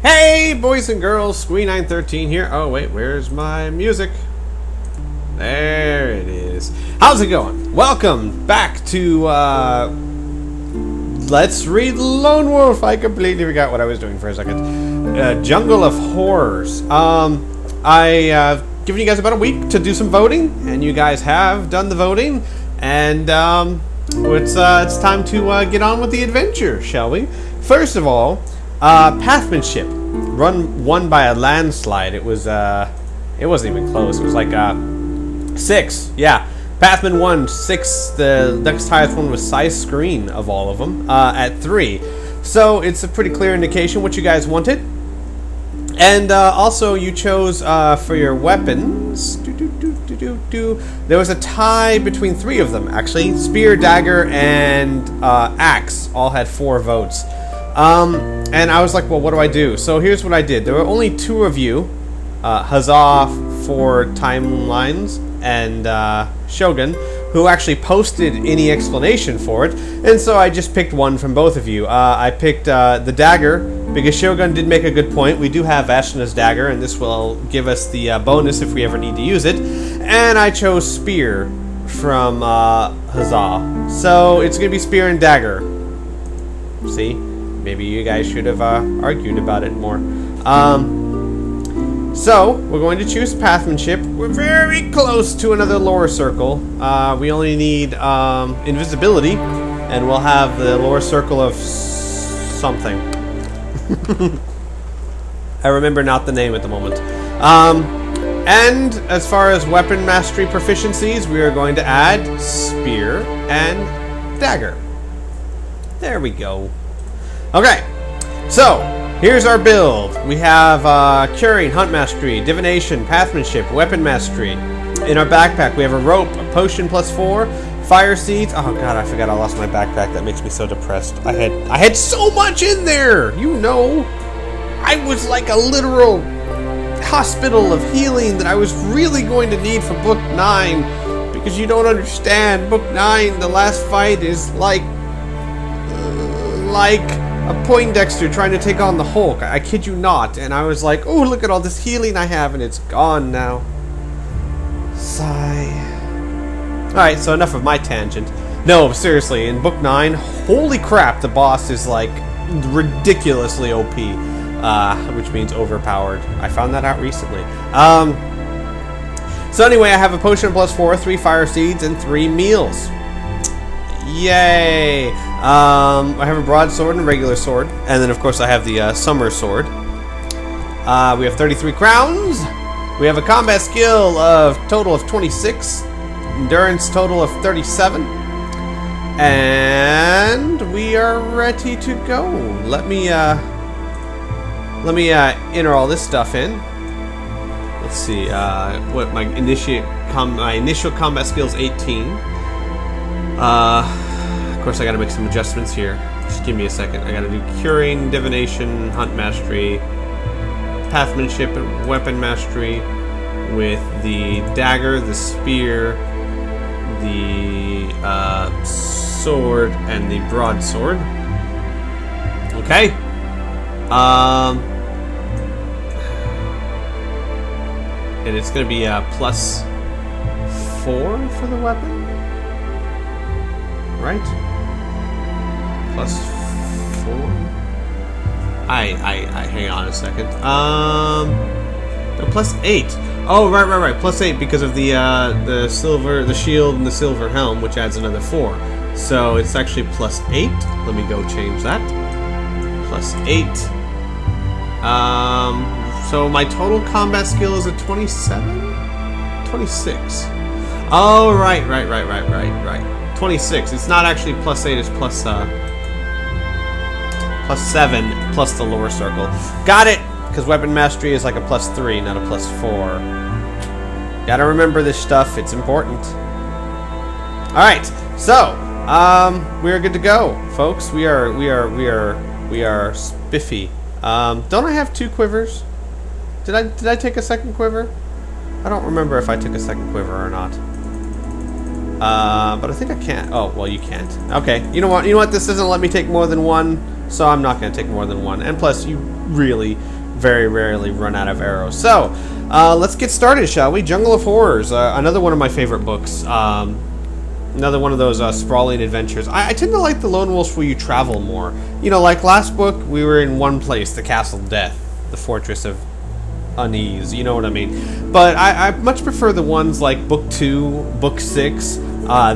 Hey, boys and girls, Squee913 here. Oh, wait, where's my music? There it is. How's it going? Welcome back to, Let's Read Lone Wolf. I completely forgot what I was doing for a second. Jungle of Horrors. I given you guys about a week to do some voting, and you guys have done the voting, and, it's time to get on with the adventure, shall we? First of all, Pathmanship won by a landslide. It wasn't even close. It was like 6. Yeah, Pathman won 6. The next highest one was Size Screen of all of them at 3. So it's a pretty clear indication what you guys wanted. And also you chose for your weapons. There was a tie between 3 of them actually. Spear, dagger, and axe all had 4 votes. And I was like, well, what do I do? So here's what I did. There were only 2 of you, Huzzah for Timelines and Shogun, who actually posted any explanation for it. And so I just picked one from both of you. I picked the dagger, because Shogun did make a good point. We do have Ashna's dagger, and this will give us the bonus if we ever need to use it. And I chose spear from Huzzah. So it's going to be spear and dagger. See? Maybe you guys should have argued about it more. So, we're going to choose Pathmanship. We're very close to another lore circle. We only need invisibility, and we'll have the lore circle of something. I remember not the name at the moment. And as far as weapon mastery proficiencies, we are going to add spear and dagger. There we go. Okay, so here's our build. We have curing, hunt mastery, divination, pathmanship, weapon mastery. In our backpack, we have a rope, a potion +4, fire seeds. Oh god, I forgot I lost my backpack. That makes me so depressed. I had so much in there. You know, I was like a literal hospital of healing that I was really going to need for book 9, because you don't understand. Book 9, the last fight is like a Poindexter trying to take on the Hulk. I kid you not. And I was like, oh, look at all this healing I have, and it's gone now. Sigh. Alright, so enough of my tangent. No, seriously, in Book 9, holy crap, the boss is like ridiculously OP. Which means overpowered. I found that out recently. So anyway, I have a potion +4, 3 fire seeds, and 3 meals. Yay! I have a broadsword and a regular sword, and then of course I have the summer sword. We have 33 crowns. We have a combat skill of total of 26, endurance total of 37, and we are ready to go. Let me enter all this stuff in. Let's see. What my initial combat skill is 18. Of course, I gotta make some adjustments here. Just give me a second. I gotta do curing, divination, hunt mastery, pathmanship, and weapon mastery with the dagger, the spear, the sword, and the broadsword. Okay. And it's gonna be a +4 for the weapon, right? +4. I hang on a second. No, +8. Oh, right. +8 because of the silver, the shield, and the silver helm, which adds another 4. So it's actually +8. Let me go change that. +8. So my total combat skill is a 27, 26. Oh, right. 26. It's not actually +8. It's +7 plus the lower circle. Got it. Because weapon mastery is like a +3, not a +4. Gotta remember this stuff. It's important. All right. So we are good to go, folks. We are spiffy. Don't I have 2 quivers? Did I take a second quiver? I don't remember if I took a second quiver or not. But I think I can't. Oh, well, you can't. Okay, you know what? This doesn't let me take more than one, so I'm not going to take more than one. And plus, you really very rarely run out of arrows. So, let's get started, shall we? Jungle of Horrors, another one of my favorite books. Another one of those sprawling adventures. I tend to like the Lone Wolves where you travel more. You know, like last book, we were in one place, the Castle Death, the Fortress of Unease, you know what I mean? But I much prefer the ones like Book 2, Book 6,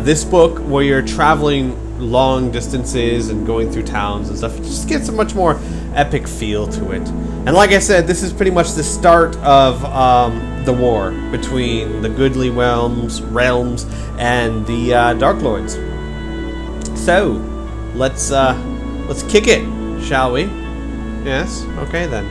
this book where you're traveling long distances and going through towns and stuff. It just gets a much more epic feel to it. And like I said, this is pretty much the start of the war between the Goodly realms and the Dark Lords. So, let's kick it, shall we? Yes? Okay then.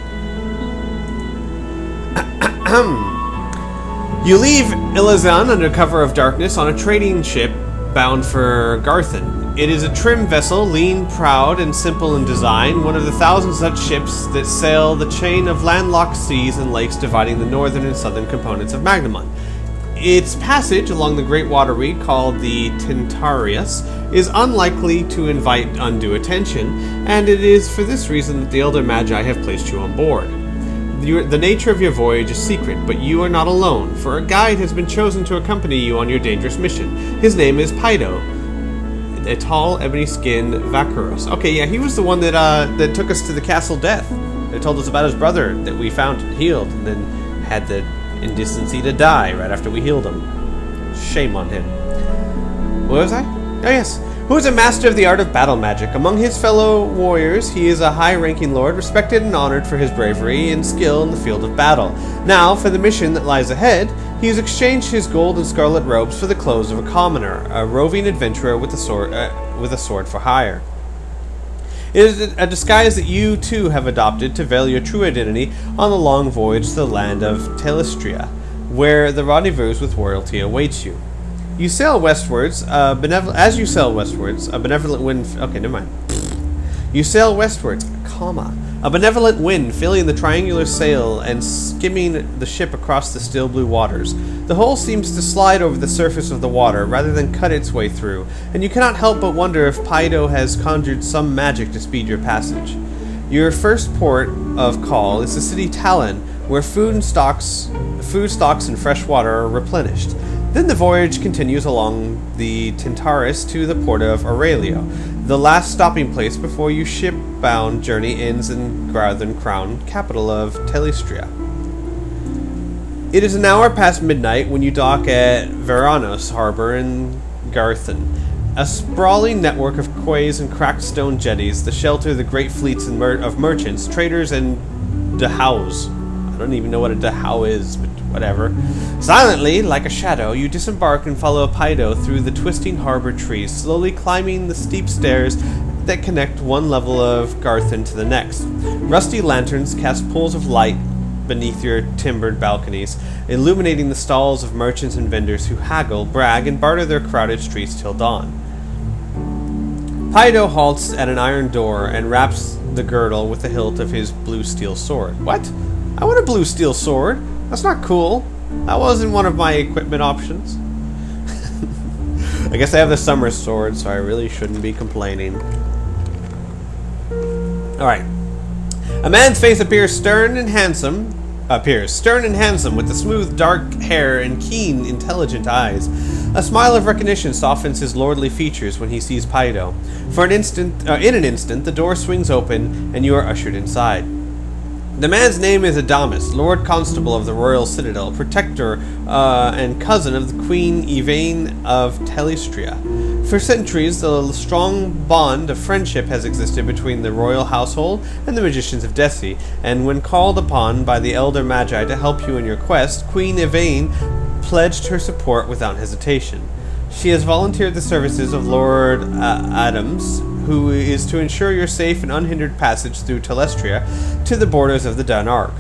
You leave Ilazan under cover of darkness on a trading ship bound for Garthen. It is a trim vessel, lean, proud, and simple in design, one of the thousand such ships that sail the chain of landlocked seas and lakes dividing the northern and southern components of Magnamon. Its passage along the great water reed called the Tintarius is unlikely to invite undue attention, and it is for this reason that the Elder Magi have placed you on board. The nature of your voyage is secret, but you are not alone, for a guide has been chosen to accompany you on your dangerous mission. His name is Pydo, a tall, ebony-skinned Vakuros. Okay, yeah, he was the one that took us to the Castle Death. They told us about his brother that we found and healed, and then had the indecency to die right after we healed him. Shame on him. What was I? Oh, yes. Who is a master of the art of battle magic. Among his fellow warriors, he is a high-ranking lord, respected and honored for his bravery and skill in the field of battle. Now, for the mission that lies ahead, he has exchanged his gold and scarlet robes for the clothes of a commoner, a roving adventurer with a sword for hire. It is a disguise that you, too, have adopted to veil your true identity on the long voyage to the land of Telestria, where the rendezvous with royalty awaits you. You sail westwards, a benevolent wind... Okay, never mind. You sail westwards, a benevolent wind filling the triangular sail and skimming the ship across the still blue waters. The whole seems to slide over the surface of the water rather than cut its way through, and you cannot help but wonder if Pydo has conjured some magic to speed your passage. Your first port of call is the city Talon, where food stocks and fresh water are replenished. Then the voyage continues along the Tintaris to the port of Aurelio, the last stopping place before your ship-bound journey ends in Garthen Crown, capital of Telestria. It is an hour past midnight when you dock at Veranos Harbor in Garthen, a sprawling network of quays and cracked stone jetties, the shelter of the great fleets of merchants, traders, and dhows. I don't even know what a dhow is, but whatever. Silently, like a shadow, you disembark and follow Pydo through the twisting harbor trees, slowly climbing the steep stairs that connect one level of Garthen to the next. Rusty lanterns cast pools of light beneath your timbered balconies, illuminating the stalls of merchants and vendors who haggle, brag, and barter their crowded streets till dawn. Pydo halts at an iron door and wraps the girdle with the hilt of his blue steel sword. What? I want a blue steel sword. That's not cool. That wasn't one of my equipment options. I guess I have the summer sword, so I really shouldn't be complaining. Alright. A man's face appears stern and handsome with the smooth, dark hair and keen, intelligent eyes. A smile of recognition softens his lordly features when he sees Pydo. In an instant, the door swings open and you are ushered inside. The man's name is Adamus, Lord Constable of the Royal Citadel, protector and cousin of the Queen Yvain of Telestria. For centuries, the strong bond of friendship has existed between the royal household and the magicians of Desi, and when called upon by the Elder Magi to help you in your quest, Queen Yvain pledged her support without hesitation. She has volunteered the services of Lord Adams, who is to ensure your safe and unhindered passage through Telestria to the borders of the Danark.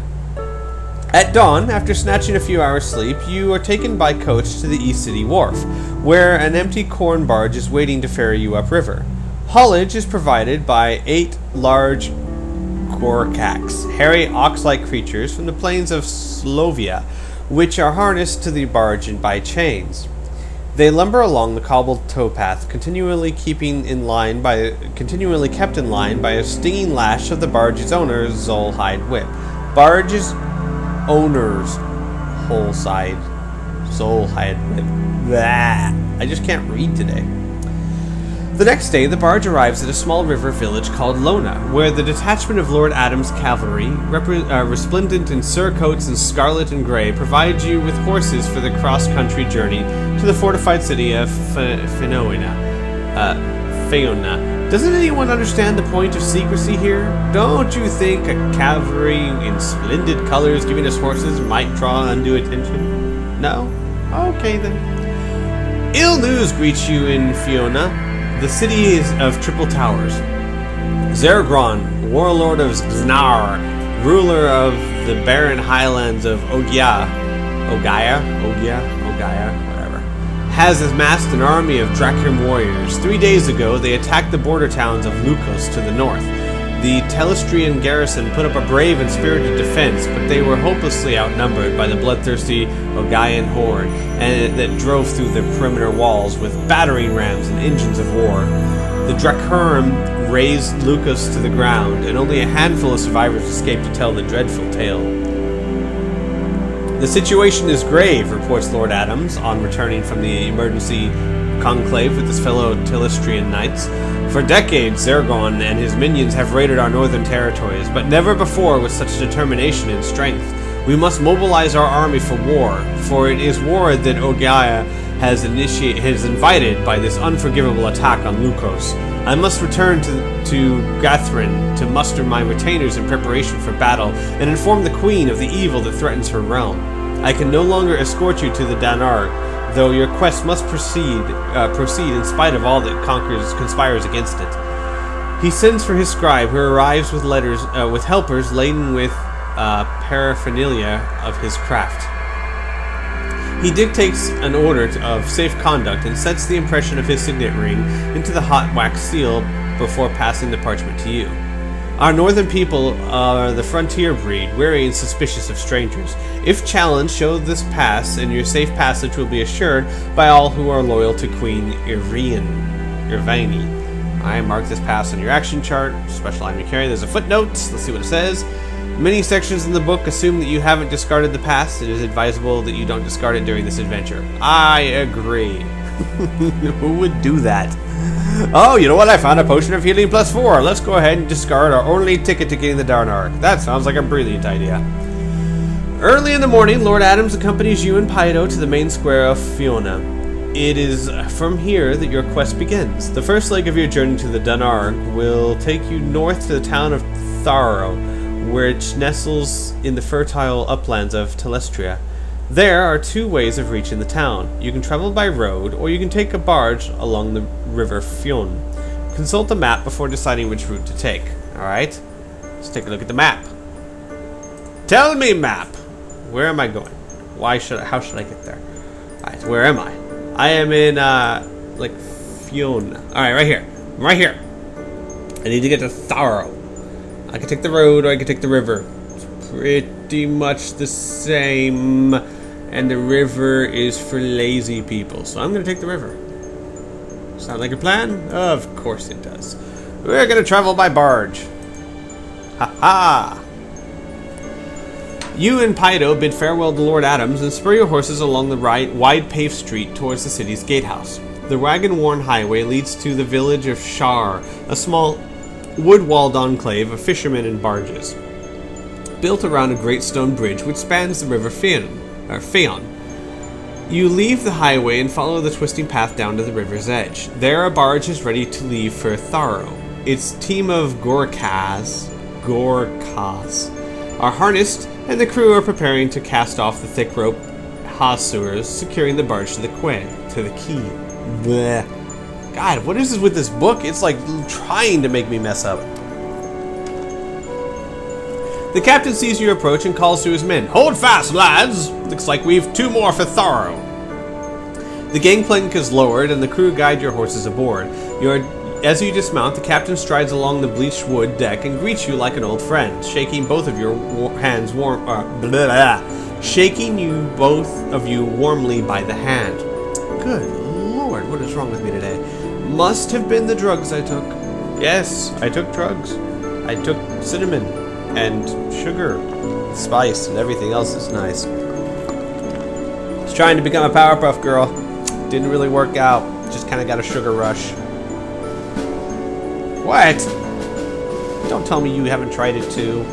At dawn, after snatching a few hours' sleep, you are taken by coach to the East City Wharf, where an empty corn barge is waiting to ferry you upriver. Haulage is provided by 8 large Gorkaks, hairy ox-like creatures from the plains of Slovia, which are harnessed to the barge by chains. They lumber along the cobbled towpath, continually kept in line by a stinging lash of the barge's owner, Zolhide Whip. barge's owner's whole side. Soul had. I just can't read today. The next day, the barge arrives at a small river village called Lona, where the detachment of Lord Adam's cavalry, resplendent in surcoats and scarlet and grey, provides you with horses for the cross-country journey to the fortified city of Feona. Doesn't anyone understand the point of secrecy here? Don't you think a cavalry in splendid colors giving us horses might draw undue attention? No? Okay then. Ill news greets you in Feona. The city is of triple towers. Zergron, warlord of Znar, ruler of the barren highlands of Ogaya, whatever, has amassed an army of Drakrim warriors. 3 days ago, they attacked the border towns of Lukos to the north. The Telestrian garrison put up a brave and spirited defense, but they were hopelessly outnumbered by the bloodthirsty Ogayan horde that drove through the perimeter walls with battering rams and engines of war. The Drakrim razed Lukos to the ground, and only a handful of survivors escaped to tell the dreadful tale. The situation is grave, reports Lord Adams, on returning from the emergency conclave with his fellow Telestrian knights. For decades, Zergon and his minions have raided our northern territories, but never before with such determination and strength. We must mobilize our army for war, for it is war that Ogaya has invited by this unforgivable attack on Lukos. I must return to Gathrin to muster my retainers in preparation for battle and inform the queen of the evil that threatens her realm. I can no longer escort you to the Danarg, though your quest must proceed in spite of all that conspires against it. He sends for his scribe, who arrives with letters, with helpers laden with paraphernalia of his craft. He dictates an order of safe conduct and sets the impression of his signet ring into the hot wax seal before passing the parchment to you. Our northern people are the frontier breed, wary and suspicious of strangers. If challenged, show this pass, and your safe passage will be assured by all who are loyal to Queen Irvine. I mark this pass on your action chart. Special item you carry. There's a footnote. Let's see what it says. Many sections in the book assume that you haven't discarded the pass. It is advisable that you don't discard it during this adventure. I agree. Who would do that? Oh, you know what? I found a potion of healing +4. Let's go ahead and discard our only ticket to getting the Darnark. That sounds like a brilliant idea. Early in the morning, Lord Adams accompanies you and Pydo to the main square of Feona. It is from here that your quest begins. The first leg of your journey to the Darnark will take you north to the town of Tharo, which nestles in the fertile uplands of Telestria. There are 2 ways of reaching the town. You can travel by road, or you can take a barge along the river Fionn. Consult the map before deciding which route to take. Alright, let's take a look at the map. Tell me, map! Where am I going? How should I get there? Alright, where am I? I am in, Fionn. Alright, right here. I'm right here. I need to get to Tharo. I can take the road, or I can take the river. It's pretty much the same. And the river is for lazy people, so I'm going to take the river. Sound like a plan? Of course it does. We're going to travel by barge. Ha-ha! You and Pydo bid farewell to Lord Adams and spur your horses along the wide paved street towards the city's gatehouse. The wagon-worn highway leads to the village of Shar, a small wood-walled enclave of fishermen and barges, built around a great stone bridge which spans the river Feon. You leave the highway and follow the twisting path down to the river's edge. There a barge is ready to leave for Tharo. Its team of Gorkas are harnessed, and the crew are preparing to cast off the thick rope hawsers securing the barge to the quay. Blech. God, what is this with this book? It's like trying to make me mess up. The captain sees you approach and calls to his men. Hold fast, lads! Looks like we've 2 more for Tharo. The gangplank is lowered and the crew guide your horses aboard. As you dismount, the captain strides along the bleached wood deck and greets you like an old friend, shaking both of your hands shaking you both of you warmly by the hand. Good Lord, what is wrong with me today? Must have been the drugs I took. Yes, I took drugs. I took cinnamon and sugar. spice and everything else is nice. Was trying to become a Powerpuff Girl. Didn't really work out. Just kind of got a sugar rush. What? Don't tell me you haven't tried it too.